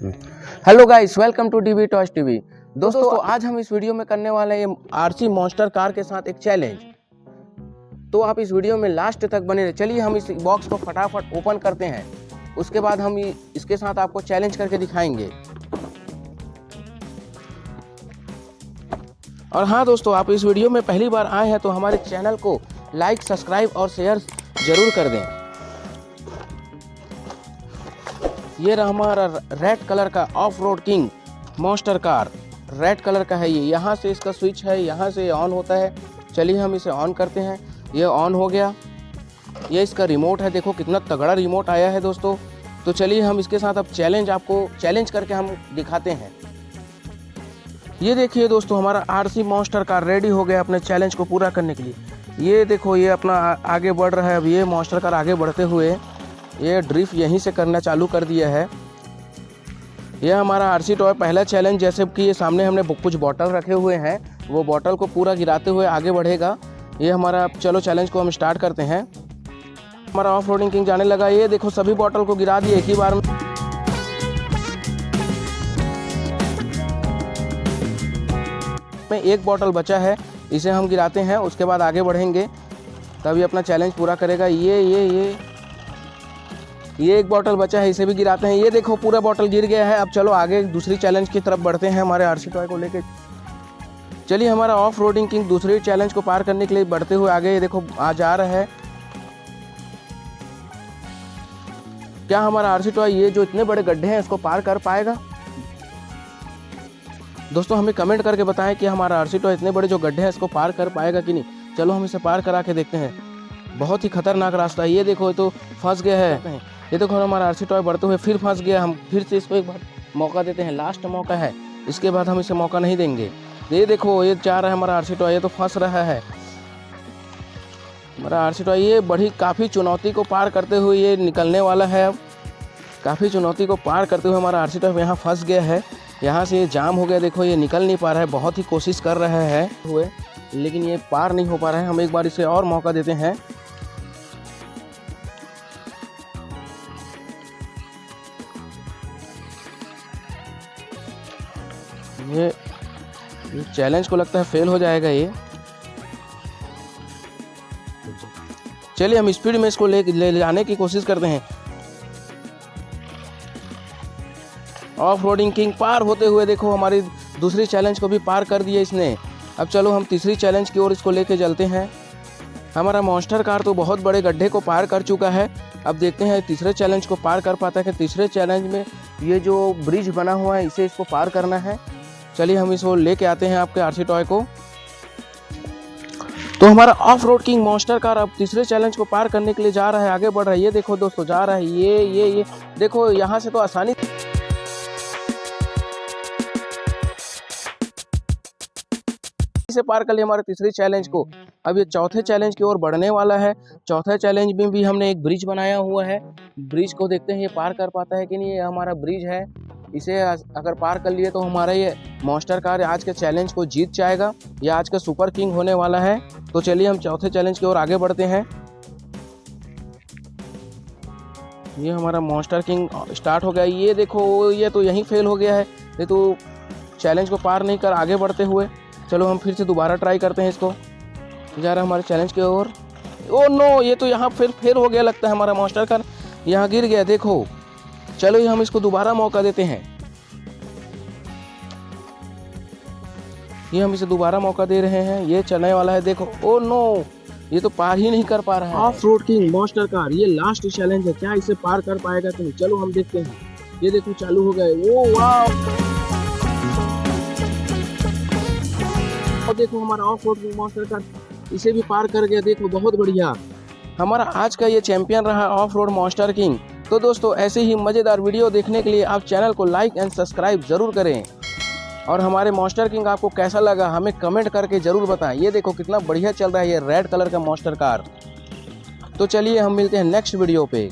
Hello guys, welcome to DB toys TV. दोस्तों आज हम इस वीडियो में करने वाले हैं आरसी मॉन्स्टर कार के साथ एक चैलेंज। तो आप इस वीडियो में लास्ट तक बने रहे। चलिए हम इस बॉक्स को फटाफट ओपन करते हैं, उसके बाद हम इसके साथ आपको चैलेंज करके दिखाएंगे। और हाँ दोस्तों, आप इस वीडियो में पहली बार आए हैं तो हमारे चैनल को लाइक, सब्सक्राइब और शेयर जरूर कर दें। ये रहा हमारा रेड कलर का of road king monster car. Red colour का है ये। यहाँ से इसका स्विच है, यहाँ से ऑन होता है। चलिए हम इसे ऑन करते हैं। ये ऑन हो गया। ये इसका रिमोट है, देखो कितना तगड़ा रिमोट आया है दोस्तों। तो चलिए हम इसके साथ अब आपको चैलेंज करके हम दिखाते हैं। ये देखिए दोस्तों, हमारा आरसी मॉन्स्टर कार रेडी हो गया अपने चैलेंज को पूरा करने के लिए। ये देखो, ये अपना आगे बढ़ रहा है। अब ये मॉन्स्टर कार आगे बढ़ते हुए ये ड्रिफ्ट यहीं से करना चालू कर दिया है। यह हमारा आरसी टॉय पहला चैलेंज, जैसे कि ये सामने हमने कुछ बॉटल रखे हुए हैं, वो बॉटल को पूरा गिराते हुए आगे बढ़ेगा। ये हमारा, चलो चैलेंज को हम स्टार्ट करते हैं। हमारा ऑफ रोडिंग किंग जाने लगा। ये देखो सभी बॉटल को गिरा दिए एक ही बार में। एक बॉटल बचा है, इसे हम गिराते हैं, उसके बाद आगे बढ़ेंगे, तभी अपना चैलेंज पूरा करेगा। ये एक बॉटल बचा है, इसे भी गिराते हैं। ये देखो पूरा बॉटल गिर गया है। अब चलो आगे दूसरी चैलेंज की तरफ बढ़ते हैं हमारे आरसी टॉय को लेके। चलिए हमारा ऑफ रोडिंग किंग दूसरी चैलेंज को पार करने के लिए बढ़ते हुए आगे, ये देखो आ जा रहा है। क्या हमारा आरसी टॉय ये जो इतने बड़े गड्ढे हैं इसको पार कर पाएगा? दोस्तों हमें कमेंट करके बताएं कि हमारा आरसी टॉय इतने बड़े जो गड्ढे हैं इसको पार कर पाएगा कि नहीं। चलो हम इसे पार करा के देखते हैं। बहुत ही खतरनाक रास्ता है। ये देखो, ये तो फंस गया है। ये देखो हमारा आरसी टॉय बढ़ते हुए फिर फंस गया। हम फिर से इसको एक बार मौका देते हैं, लास्ट मौका है, इसके बाद हम इसे मौका नहीं देंगे। ये देखो, ये जा रहा है हमारा आरसी टॉय, ये तो फंस रहा है हमारा आरसी टॉय। ये काफ़ी चुनौती को पार करते हुए ये निकलने वाला है। अब काफ़ी चुनौती को पार करते हुए हमारा आरसी टॉय यहाँ फंस गया है। यहाँ से ये जाम हो गया, देखो ये निकल नहीं पा रहा है। बहुत ही कोशिश कर रहा है लेकिन ये पार नहीं हो पा रहा है। हम एक बार इसे और मौका देते हैं। ये चैलेंज को लगता है फेल हो जाएगा ये। चलिए हम स्पीड में इसको ले जाने की कोशिश करते हैं। ऑफ रोडिंग किंग पार होते हुए देखो हमारी दूसरी चैलेंज को भी पार कर दिया इसने। अब चलो हम तीसरी चैलेंज की ओर इसको लेके चलते हैं। हमारा मॉन्स्टर कार तो बहुत बड़े गड्ढे को पार कर चुका है। अब देखते हैं तीसरे चैलेंज को पार कर पाता है कि तीसरे चैलेंज में ये जो ब्रिज बना हुआ है इसे इसको पार करना है। चलिए हम इसको लेके आते हैं आपके आरसी टॉय को। तो हमारा of road king monster car अब तीसरे चैलेंज को पार करने के लिए जा रहा है, आगे बढ़ रहा है। ये देखो दोस्तों, जा रहा है। ये देखो, यहाँ से तो आसानी से पार कर लिया हमारे तीसरी चैलेंज को। अब ये चौथे चैलेंज की ओर बढ़ने वाला है। चौथे चैलेंज में भी हमने एक ब्रिज बनाया हुआ है। ब्रिज को देखते हैं ये पार कर पाता है कि नहीं। ये हमारा ब्रिज है, इसे अगर पार कर लिए तो हमारा ये मॉन्स्टर कार आज के चैलेंज को जीत जाएगा। ये आज का सुपर किंग होने वाला है। तो चलिए हम चौथे चैलेंज की ओर आगे बढ़ते हैं। ये हमारा मॉन्स्टर किंग स्टार्ट हो गया। ये देखो, ये तो यहीं फेल हो गया है। ये तो चैलेंज को पार नहीं कर आगे बढ़ते हुए। चलो हम फिर से दोबारा ट्राई करते हैं इसको। जा रहा है हमारे चैलेंज की ओर। ओ नो, ये तो यहाँ फिर फेल हो गया लगता है हमारा मॉन्स्टर कार, यहाँ गिर गया देखो। चलो हम इसको दोबारा मौका देते हैं। ये हम इसे दोबारा मौका दे रहे हैं। ये चलने वाला है देखो। ओ नो, ये तो पार ही नहीं कर पा रहा है। Of road king monster car ये लास्ट चैलेंज है, क्या इसे पार कर पाएगा कि नहीं। चलो हम देखते हैं। ये देखो चालू हो गए। ओ वाह, और देखो हमारा of road king monster car इसे भी पार कर गया। देखो बहुत बढ़िया, हमारा आज का ये चैंपियन रहा ऑफ रोड मॉन्स्टर किंग। तो दोस्तों ऐसे ही मज़ेदार वीडियो देखने के लिए आप चैनल को लाइक एंड सब्सक्राइब ज़रूर करें। और हमारे मॉन्स्टर किंग आपको कैसा लगा हमें कमेंट करके ज़रूर बताएं। ये देखो कितना बढ़िया चल रहा है ये रेड कलर का मॉन्स्टर कार। तो चलिए हम मिलते हैं नेक्स्ट वीडियो पे।